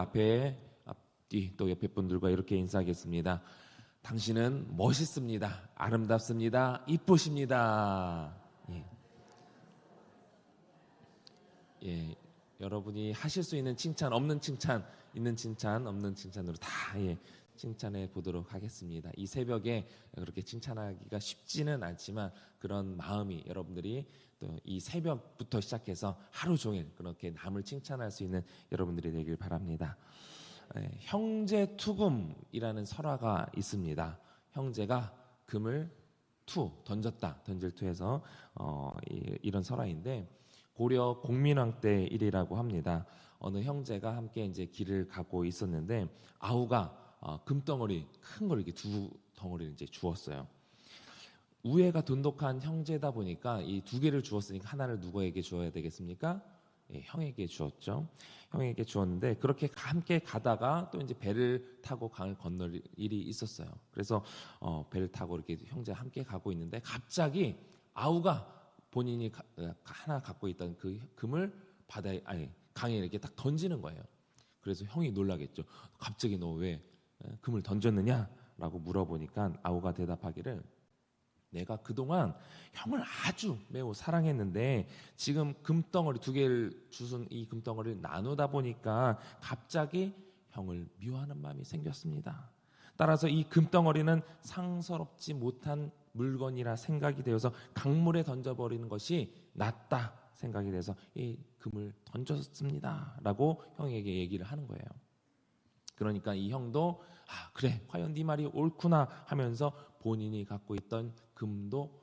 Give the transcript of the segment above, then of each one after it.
앞뒤 또 옆에 분들과 이렇게 인사하겠습니다. 당신은 멋있습니다. 아름답습니다. 이쁘십니다. 예. 예. 여러분이 하실 수 있는 칭찬, 없는 칭찬, 있는 칭찬, 없는 칭찬으로 다 칭찬해 보도록 하겠습니다. 이 새벽에 그렇게 칭찬하기가 쉽지는 않지만 그런 마음이 여러분들이 또 이 새벽부터 시작해서 하루 종일 그렇게 남을 칭찬할 수 있는 여러분들이 되길 바랍니다. 형제투금이라는 설화가 있습니다. 형제가 금을 던졌다, 던질 투에서 이런 설화인데 고려 공민왕 때 일이라고 합니다. 어느 형제가 함께 이제 길을 가고 있었는데 아우가 금덩어리 큰 걸 이렇게 두 덩어리를 이제 주었어요. 우애가 돈독한 형제다 보니까 이 두 개를 주었으니까 하나를 누구에게 주어야 되겠습니까? 예, 형에게 주었죠. 형에게 주었는데 그렇게 함께 가다가 또 이제 배를 타고 강을 건널 일이 있었어요. 그래서 배를 타고 이렇게 형제 함께 가고 있는데 갑자기 아우가 본인이 하나 갖고 있던 그 금을 강에 이렇게 딱 던지는 거예요. 그래서 형이 놀라겠죠. 갑자기 너 왜 금을 던졌느냐라고 물어보니까 아우가 대답하기를 내가 그동안 형을 아주 매우 사랑했는데 지금 금덩어리 두 개를 주순 이 금덩어리를 나누다 보니까 갑자기 형을 미워하는 마음이 생겼습니다. 따라서 이 금덩어리는 상서롭지 못한 물건이라 생각이 되어서 강물에 던져버리는 것이 낫다 생각이 돼서 이 금을 던졌습니다 라고 형에게 얘기를 하는 거예요. 그러니까 이 형도 그래 과연 네 말이 옳구나 하면서 본인이 갖고 있던 금도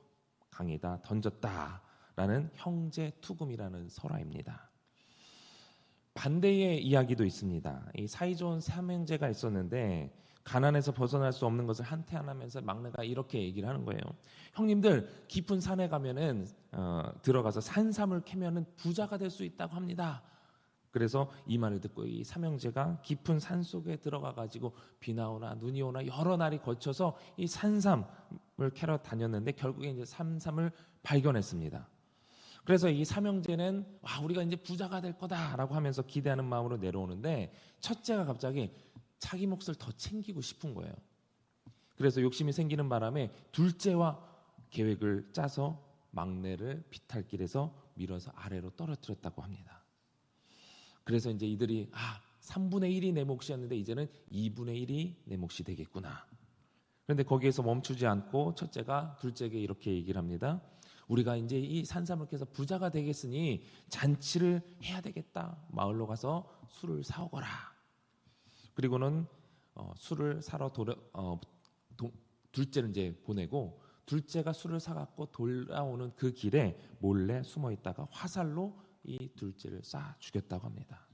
강에다 던졌다라는 형제투금이라는 설화입니다. 반대의 이야기도 있습니다. 이 사이좋은 삼형제가 있었는데 가난에서 벗어날 수 없는 것을 한탄하면서 막내가 이렇게 얘기를 하는 거예요. 형님들 깊은 산에 가면은 들어가서 산삼을 캐면은 부자가 될 수 있다고 합니다. 그래서 이 말을 듣고 이 삼형제가 깊은 산 속에 들어가 가지고 비나 오나 눈이 오나 여러 날이 거쳐서 이 산삼을 캐러 다녔는데 결국에 이제 산삼을 발견했습니다. 그래서 이 삼형제는 우리가 이제 부자가 될 거다라고 하면서 기대하는 마음으로 내려오는데 첫째가 갑자기 자기 몫을 더 챙기고 싶은 거예요. 그래서 욕심이 생기는 바람에 둘째와 계획을 짜서 막내를 비탈길에서 밀어서 아래로 떨어뜨렸다고 합니다. 그래서 이제 이들이 3분의 1이 내 몫이었는데 이제는 2분의 1이 내 몫이 되겠구나. 그런데 거기에서 멈추지 않고 첫째가 둘째에게 이렇게 얘기를 합니다. 우리가 이제 이 산삼을 캐서 부자가 되겠으니 잔치를 해야 되겠다. 마을로 가서 술을 사오거라. 그리고는 술을 사러 둘째를 이제 보내고 둘째가 술을 사갖고 돌아오는 그 길에 몰래 숨어 있다가 화살로 이 둘째를 쏴 죽였다고 합니다.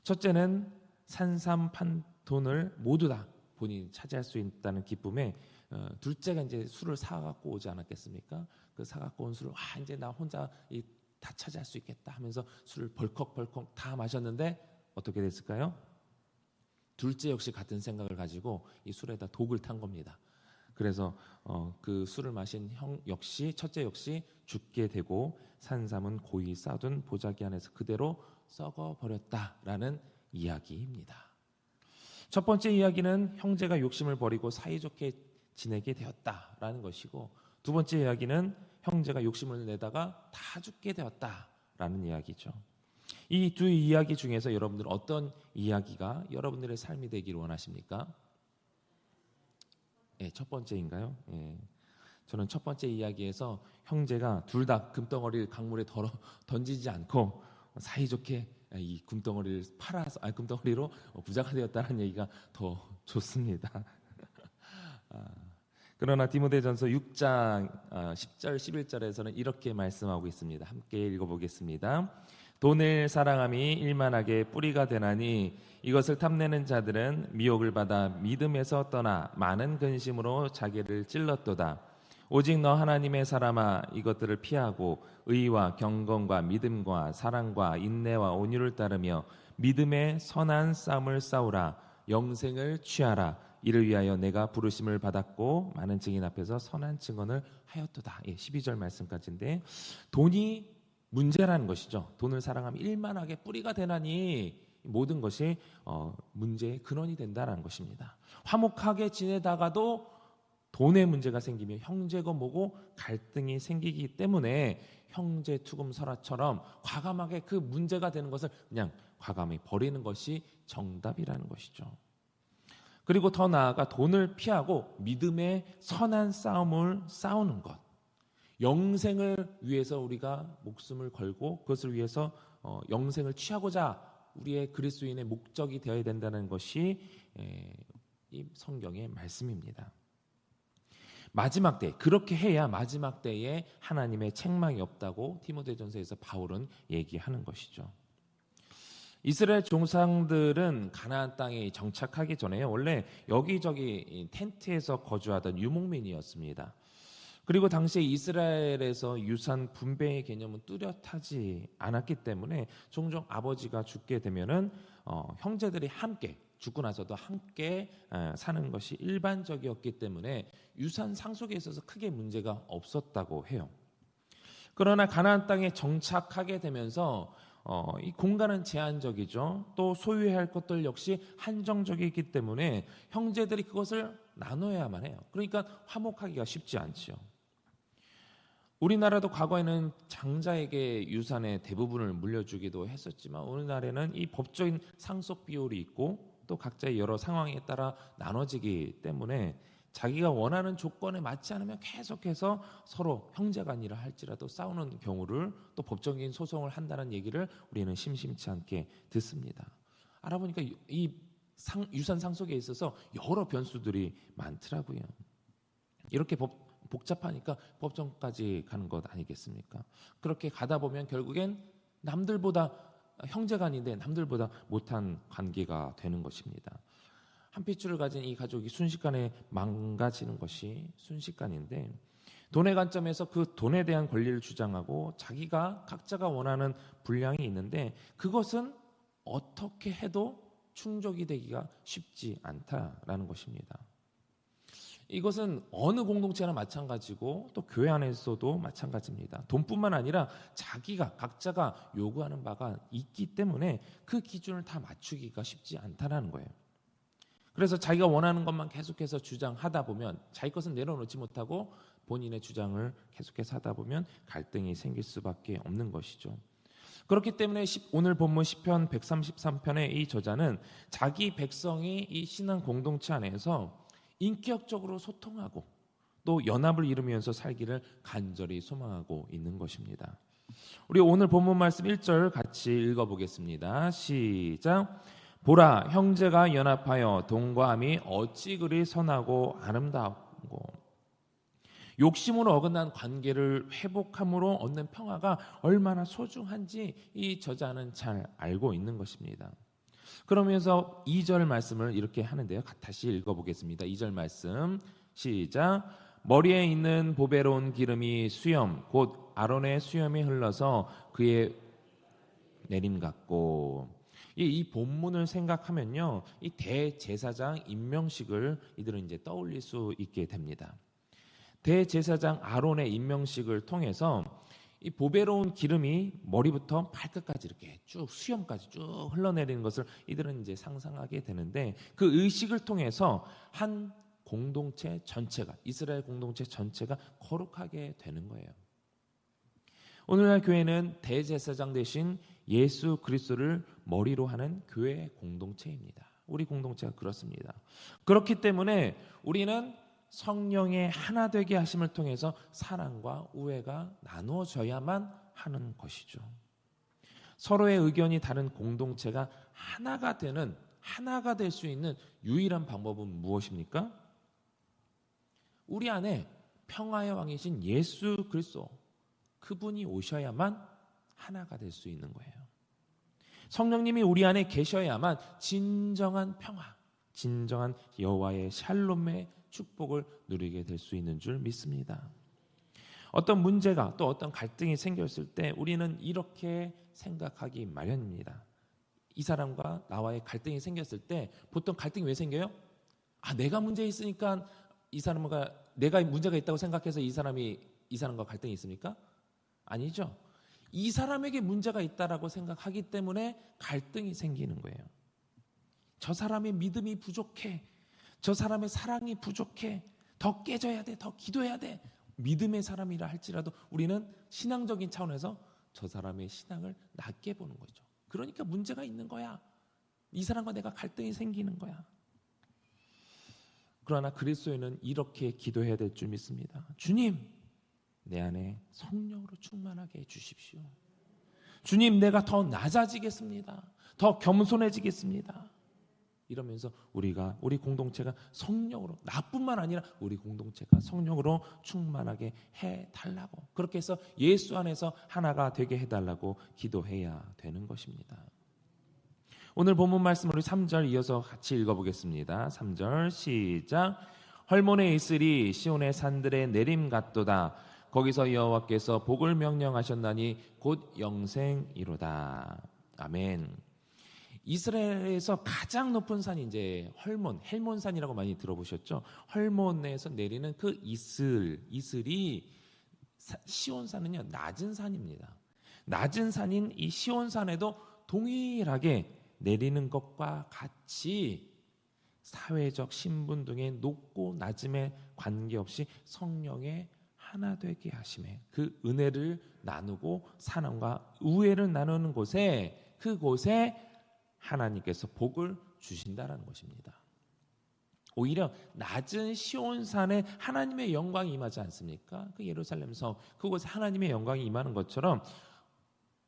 첫째는 산삼 판 돈을 모두 다 본인이 차지할 수 있다는 기쁨에 둘째가 이제 술을 사갖고 오지 않았겠습니까? 그 사갖고 온 술을 이제 나 혼자 다 차지할 수 있겠다 하면서 술을 벌컥벌컥 다 마셨는데 어떻게 됐을까요? 둘째 역시 같은 생각을 가지고 이 술에다 독을 탄 겁니다. 그래서 그 술을 마신 형 역시 첫째 역시 죽게 되고 산삼은 고이 쌓아둔 보자기 안에서 그대로 썩어버렸다라는 이야기입니다. 첫 번째 이야기는 형제가 욕심을 버리고 사이좋게 지내게 되었다라는 것이고 두 번째 이야기는 형제가 욕심을 내다가 다 죽게 되었다라는 이야기죠. 이 두 이야기 중에서 여러분들은 어떤 이야기가 여러분들의 삶이 되기를 원하십니까? 첫 번째인가요? 저는 첫 번째 이야기에서 형제가 둘 다 금덩어리를 강물에 던지지 않고 사이좋게 이 금덩어리를 팔아서 금덩어리로 부자가 되었다는 얘기가 더 좋습니다. 그러나 디모데전서 6장 10절 11절에서는 이렇게 말씀하고 있습니다. 함께 읽어보겠습니다. 돈을 사랑함이 일만하게 뿌리가 되나니 이것을 탐내는 자들은 미혹을 받아 믿음에서 떠나 많은 근심으로 자기를 찔렀도다. 오직 너 하나님의 사람아 이것들을 피하고 의와 경건과 믿음과 사랑과 인내와 온유를 따르며 믿음의 선한 싸움을 싸우라. 영생을 취하라. 이를 위하여 내가 부르심을 받았고 많은 증인 앞에서 선한 증언을 하였도다. 12절 말씀까지인데 돈이 문제라는 것이죠. 돈을 사랑하면 일만하게 뿌리가 되나니 모든 것이 문제의 근원이 된다는 것입니다. 화목하게 지내다가도 돈의 문제가 생기며 형제고 뭐고 갈등이 생기기 때문에 형제 투금 설화처럼 과감하게 그 문제가 되는 것을 그냥 과감히 버리는 것이 정답이라는 것이죠. 그리고 더 나아가 돈을 피하고 믿음의 선한 싸움을 싸우는 것, 영생을 위해서 우리가 목숨을 걸고 그것을 위해서 영생을 취하고자 우리의 그리스도인의 목적이 되어야 된다는 것이 이 성경의 말씀입니다. 마지막 때, 그렇게 해야 마지막 때에 하나님의 책망이 없다고 디모데전서에서 바울은 얘기하는 것이죠. 이스라엘 종상들은 가나안 땅에 정착하기 전에 원래 여기저기 텐트에서 거주하던 유목민이었습니다. 그리고 당시에 이스라엘에서 유산 분배의 개념은 뚜렷하지 않았기 때문에 종종 아버지가 죽게 되면은 형제들이 함께 죽고 나서도 함께 사는 것이 일반적이었기 때문에 유산 상속에 있어서 크게 문제가 없었다고 해요. 그러나 가나안 땅에 정착하게 되면서 이 공간은 제한적이죠. 또 소유해야 할 것들 역시 한정적이기 때문에 형제들이 그것을 나눠야만 해요. 그러니까 화목하기가 쉽지 않지요. 우리나라도 과거에는 장자에게 유산의 대부분을 물려주기도 했었지만 오늘날에는 이 법적인 상속 비율이 있고 또 각자의 여러 상황에 따라 나눠지기 때문에 자기가 원하는 조건에 맞지 않으면 계속해서 서로 형제간이라 할지라도 싸우는 경우를 또 법적인 소송을 한다는 얘기를 우리는 심심치 않게 듣습니다. 알아보니까 이 유산 상속에 있어서 여러 변수들이 많더라고요. 이렇게 복잡하니까 법정까지 가는 것 아니겠습니까? 그렇게 가다 보면 결국엔 남들보다 형제간인데 남들보다 못한 관계가 되는 것입니다. 한 핏줄을 가진 이 가족이 순식간에 망가지는 것이 순식간인데 돈의 관점에서 그 돈에 대한 권리를 주장하고 자기가 각자가 원하는 분량이 있는데 그것은 어떻게 해도 충족이 되기가 쉽지 않다라는 것입니다. 이것은 어느 공동체나 마찬가지고 또 교회 안에서도 마찬가지입니다. 돈뿐만 아니라 자기가 각자가 요구하는 바가 있기 때문에 그 기준을 다 맞추기가 쉽지 않다는 거예요. 그래서 자기가 원하는 것만 계속해서 주장하다 보면 자기 것은 내려놓지 못하고 본인의 주장을 계속해서 하다 보면 갈등이 생길 수밖에 없는 것이죠. 그렇기 때문에 오늘 본문 시편 133편의 이 저자는 자기 백성이 이 신앙 공동체 안에서 인격적으로 소통하고 또 연합을 이루면서 살기를 간절히 소망하고 있는 것입니다. 우리 오늘 본문 말씀 1절 같이 읽어보겠습니다. 시작. 보라, 형제가 연합하여 동거함이 어찌 그리 선하고 아름다웠고 욕심으로 어긋난 관계를 회복함으로 얻는 평화가 얼마나 소중한지 이 저자는 잘 알고 있는 것입니다. 그러면서 2절 말씀을 이렇게 하는데요. 다시 읽어보겠습니다. 2절 말씀 시작. 머리에 있는 보배로운 기름이 수염 곧 아론의 수염이 흘러서 그의 내림 같고 이 본문을 생각하면요, 이 대제사장 임명식을 이들은 이제 떠올릴 수 있게 됩니다. 대제사장 아론의 임명식을 통해서 이 보배로운 기름이 머리부터 발끝까지 이렇게 쭉 수염까지 쭉 흘러내리는 것을 이들은 이제 상상하게 되는데 그 의식을 통해서 한 공동체 전체가 이스라엘 공동체 전체가 거룩하게 되는 거예요. 오늘날 교회는 대제사장 대신 예수 그리스도를 머리로 하는 교회 공동체입니다. 우리 공동체가 그렇습니다. 그렇기 때문에 우리는 성령의 하나 되게 하심을 통해서 사랑과 우애가 나누어져야만 하는 것이죠. 서로의 의견이 다른 공동체가 하나가 될 수 있는 유일한 방법은 무엇입니까? 우리 안에 평화의 왕이신 예수 그리스도 그분이 오셔야만 하나가 될 수 있는 거예요. 성령님이 우리 안에 계셔야만 진정한 평화, 진정한 여호와의 샬롬의 축복을 누리게 될 수 있는 줄 믿습니다. 어떤 문제가 또 어떤 갈등이 생겼을 때 우리는 이렇게 생각하기 마련입니다. 이 사람과 나와의 갈등이 생겼을 때 보통 갈등이 왜 생겨요? 내가 문제 있으니까 이 사람과 내가 문제가 있다고 생각해서 이 사람과 갈등이 있습니까? 아니죠. 이 사람에게 문제가 있다라고 생각하기 때문에 갈등이 생기는 거예요. 저 사람의 믿음이 부족해. 저 사람의 사랑이 부족해. 더 깨져야 돼. 더 기도해야 돼. 믿음의 사람이라 할지라도 우리는 신앙적인 차원에서 저 사람의 신앙을 낮게 보는 거죠. 그러니까 문제가 있는 거야. 이 사람과 내가 갈등이 생기는 거야. 그러나 그리스도인은 이렇게 기도해야 될 줄 믿습니다. 주님, 내 안에 성령으로 충만하게 해주십시오. 주님, 내가 더 낮아지겠습니다. 더 겸손해지겠습니다. 이러면서 우리 공동체가 성령으로, 나뿐만 아니라 우리 공동체가 성령으로 충만하게 해달라고, 그렇게 해서 예수 안에서 하나가 되게 해달라고 기도해야 되는 것입니다. 오늘 본문 말씀 우리 3절 이어서 같이 읽어보겠습니다. 3절 시작. 헐몬에 있으리 시온의 산들의 내림 같도다. 거기서 여호와께서 복을 명령하셨나니 곧 영생이로다. 아멘. 이스라엘에서 가장 높은 산이 이제 헬몬산이라고 많이 들어보셨죠? 헐몬에서 내리는 그 이슬이 시온산은요 낮은 산입니다. 낮은 산인 이 시온산에도 동일하게 내리는 것과 같이 사회적 신분 등의 높고 낮음에 관계없이 성령의 하나 되게 하심에 그 은혜를 나누고 사랑과 우애를 나누는 곳에, 그곳에 하나님께서 복을 주신다라는 것입니다. 오히려 낮은 시온산에 하나님의 영광이 임하지 않습니까? 그 예루살렘 성, 그곳에 하나님의 영광이 임하는 것처럼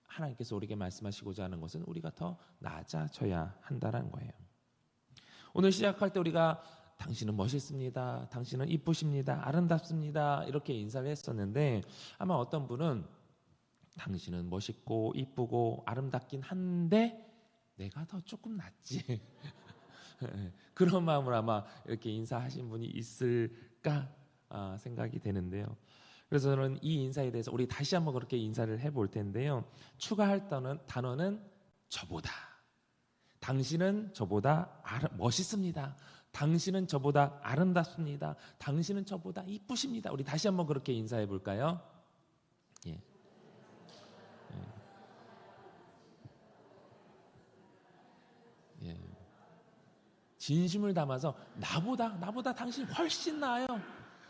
하나님께서 우리에게 말씀하시고자 하는 것은 우리가 더 낮아져야 한다는 거예요. 오늘 시작할 때 우리가 당신은 멋있습니다, 당신은 이쁘십니다, 아름답습니다 이렇게 인사를 했었는데, 아마 어떤 분은 당신은 멋있고 이쁘고 아름답긴 한데 내가 더 조금 낫지 그런 마음으로 아마 이렇게 인사하신 분이 있을까 생각이 되는데요. 그래서 저는 이 인사에 대해서 우리 다시 한번 그렇게 인사를 해볼 텐데요. 추가할 단어는 저보다, 당신은 저보다 멋있습니다, 당신은 저보다 아름답습니다, 당신은 저보다 이쁘십니다. 우리 다시 한번 그렇게 인사해 볼까요? 예. 예. 진심을 담아서 나보다 당신 훨씬 나아요,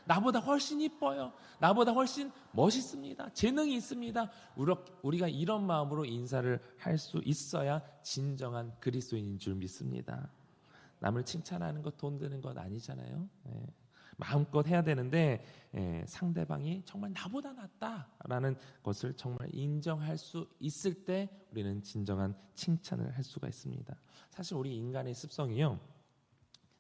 나보다 훨씬 이뻐요, 나보다 훨씬 멋있습니다, 재능이 있습니다. 우리가 이런 마음으로 인사를 할 수 있어야 진정한 그리스도인인 줄 믿습니다. 남을 칭찬하는 것 돈 드는 것 아니잖아요. 마음껏 해야 되는데 상대방이 정말 나보다 낫다라는 것을 정말 인정할 수 있을 때 우리는 진정한 칭찬을 할 수가 있습니다. 사실 우리 인간의 습성이요,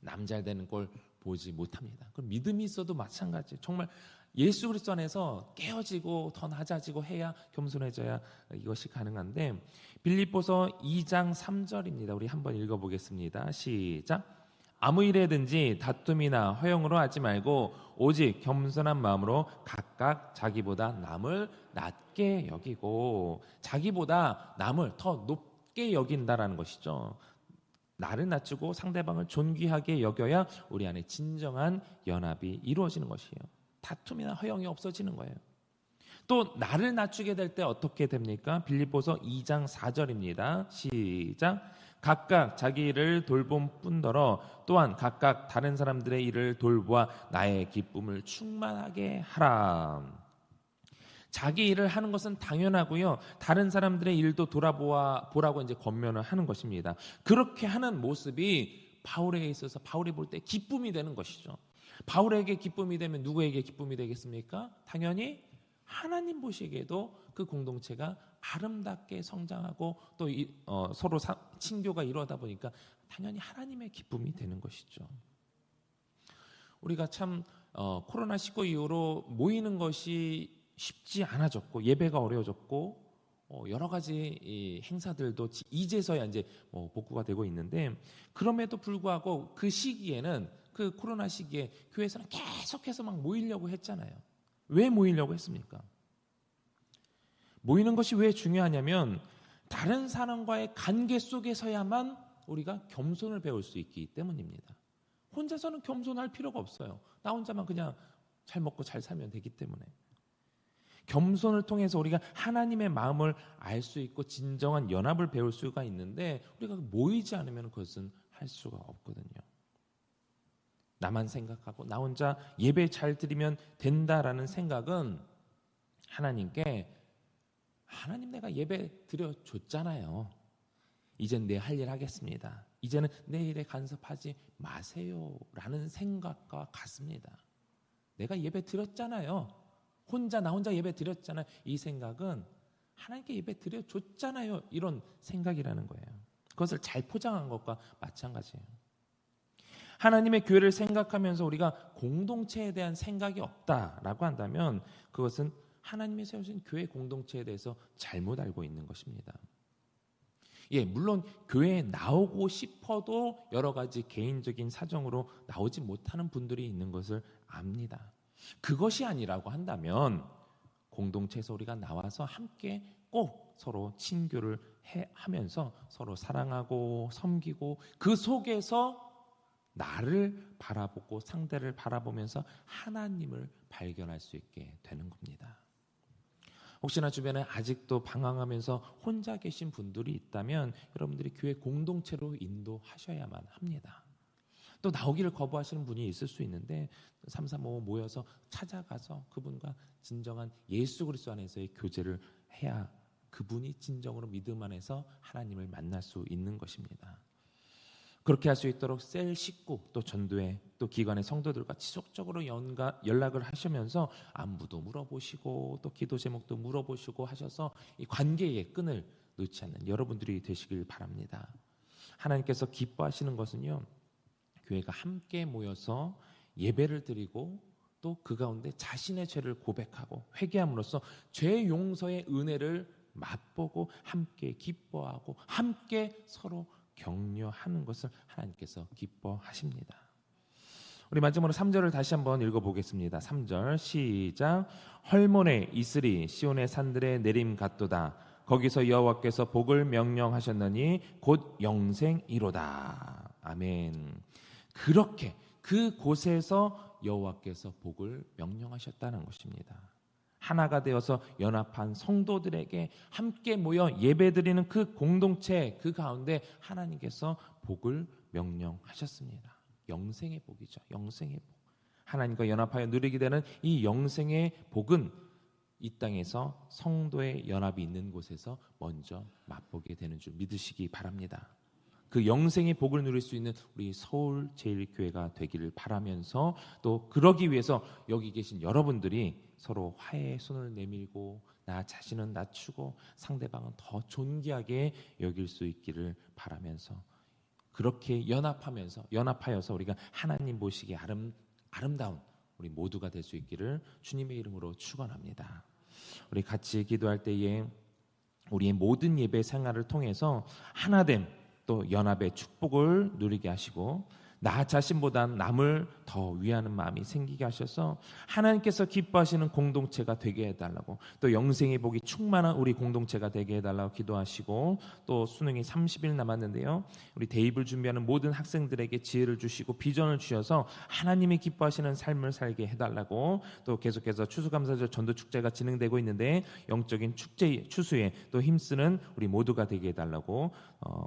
남 잘 되는 걸 보지 못합니다. 그럼 믿음이 있어도 마찬가지예요. 정말 예수 그리스도 안에서 깨어지고 더 낮아지고 해야 겸손해져야 이것이 가능한데, 빌립보서 2장 3절입니다. 우리 한번 읽어보겠습니다. 시작. 아무 일에든지 다툼이나 허용으로 하지 말고 오직 겸손한 마음으로 각각 자기보다 남을 낮게 여기고, 자기보다 남을 더 높게 여긴다라는 것이죠. 나를 낮추고 상대방을 존귀하게 여겨야 우리 안에 진정한 연합이 이루어지는 것이에요. 다툼이나 허용이 없어지는 거예요. 또 나를 낮추게 될 때 어떻게 됩니까? 빌립보서 2장 4절입니다. 시작. 각각 자기 일을 돌봄 뿐더러 또한 각각 다른 사람들의 일을 돌보아 나의 기쁨을 충만하게 하라. 자기 일을 하는 것은 당연하고요, 다른 사람들의 일도 보라고 이제 권면을 하는 것입니다. 그렇게 하는 모습이 바울에게 있어서 바울이 볼 때 기쁨이 되는 것이죠. 바울에게 기쁨이 되면 누구에게 기쁨이 되겠습니까? 당연히 하나님 보시기에도 그 공동체가 아름답게 성장하고 또 서로 친교가 이루어다 보니까 당연히 하나님의 기쁨이 되는 것이죠. 우리가 참 코로나19 이후로 모이는 것이 쉽지 않아졌고 예배가 어려워졌고 여러 가지 행사들도 이제서야 이제 복구가 되고 있는데, 그럼에도 불구하고 그 시기에는, 그 코로나 시기에 교회에서는 계속해서 막 모이려고 했잖아요. 왜 모이려고 했습니까? 모이는 것이 왜 중요하냐면 다른 사람과의 관계 속에서야만 우리가 겸손을 배울 수 있기 때문입니다. 혼자서는 겸손할 필요가 없어요. 나 혼자만 그냥 잘 먹고 잘 살면 되기 때문에. 겸손을 통해서 우리가 하나님의 마음을 알 수 있고 진정한 연합을 배울 수가 있는데 우리가 모이지 않으면 그것은 할 수가 없거든요. 나만 생각하고 나 혼자 예배 잘 드리면 된다라는 생각은 하나님께 하나님 내가 예배 드려줬잖아요. 이젠 내 할 일 하겠습니다. 이제는 내 일에 간섭하지 마세요라는 생각과 같습니다. 내가 예배 드렸잖아요. 나 혼자 예배 드렸잖아요. 이 생각은 하나님께 예배 드려줬잖아요. 이런 생각이라는 거예요. 그것을 잘 포장한 것과 마찬가지예요. 하나님의 교회를 생각하면서 우리가 공동체에 대한 생각이 없다라고 한다면 그것은 하나님이 세우신 교회 공동체에 대해서 잘못 알고 있는 것입니다. 물론 교회에 나오고 싶어도 여러 가지 개인적인 사정으로 나오지 못하는 분들이 있는 것을 압니다. 그것이 아니라고 한다면 공동체에서 우리가 나와서 함께 꼭 서로 친교를 하면서 서로 사랑하고 섬기고 그 속에서 나를 바라보고 상대를 바라보면서 하나님을 발견할 수 있게 되는 겁니다. 혹시나 주변에 아직도 방황하면서 혼자 계신 분들이 있다면 여러분들이 교회 공동체로 인도하셔야만 합니다. 또 나오기를 거부하시는 분이 있을 수 있는데 335 모여서 찾아가서 그분과 진정한 예수 그리스도 안에서의 교제를 해야 그분이 진정으로 믿음 안에서 하나님을 만날 수 있는 것입니다. 그렇게 할 수 있도록 셀 식구 또 전도회 또 기관의 성도들과 지속적으로 연락을 하시면서 안부도 물어보시고 또 기도 제목도 물어보시고 하셔서 이 관계의 끈을 놓지 않는 여러분들이 되시길 바랍니다. 하나님께서 기뻐하시는 것은요, 교회가 함께 모여서 예배를 드리고 또 그 가운데 자신의 죄를 고백하고 회개함으로써 죄 용서의 은혜를 맛보고 함께 기뻐하고 함께 서로 격려하는 것을 하나님께서 기뻐하십니다. 우리 마지막으로 3절을 다시 한번 읽어보겠습니다. 3절 시작. 헐몬에 이스리 시온의 산들에 내림 같도다. 거기서 여호와께서 복을 명령하셨느니 곧 영생이로다. 아멘. 그렇게 그 곳에서 여호와께서 복을 명령하셨다는 것입니다. 하나가 되어서 연합한 성도들에게 함께 모여 예배드리는 그 공동체 그 가운데 하나님께서 복을 명령하셨습니다. 영생의 복이죠. 영생의 복. 하나님과 연합하여 누리게 되는 이 영생의 복은 이 땅에서 성도의 연합이 있는 곳에서 먼저 맛보게 되는 줄 믿으시기 바랍니다. 그 영생의 복을 누릴 수 있는 우리 서울제일교회가 되기를 바라면서 또 그러기 위해서 여기 계신 여러분들이 서로 화해의 손을 내밀고 나 자신은 낮추고 상대방은 더 존귀하게 여길 수 있기를 바라면서 그렇게 연합하여서 우리가 하나님 보시기에 아름다운 우리 모두가 될 수 있기를 주님의 이름으로 축원합니다. 우리 같이 기도할 때에 우리의 모든 예배 생활을 통해서 하나됨 또 연합의 축복을 누리게 하시고 나 자신보다 남을 더 위하는 마음이 생기게 하셔서 하나님께서 기뻐하시는 공동체가 되게 해달라고 또 영생의 복이 충만한 우리 공동체가 되게 해달라고 기도하시고 또 수능이 30일 남았는데요. 우리 대입을 준비하는 모든 학생들에게 지혜를 주시고 비전을 주셔서 하나님이 기뻐하시는 삶을 살게 해달라고 또 계속해서 추수감사절 전도축제가 진행되고 있는데 영적인 추수에 또 힘쓰는 우리 모두가 되게 해달라고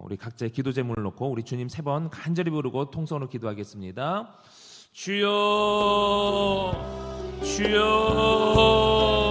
우리 각자의 기도 제목을 놓고 우리 주님 3번 간절히 부르고 통성으로 기도하겠습니다. 주여 주여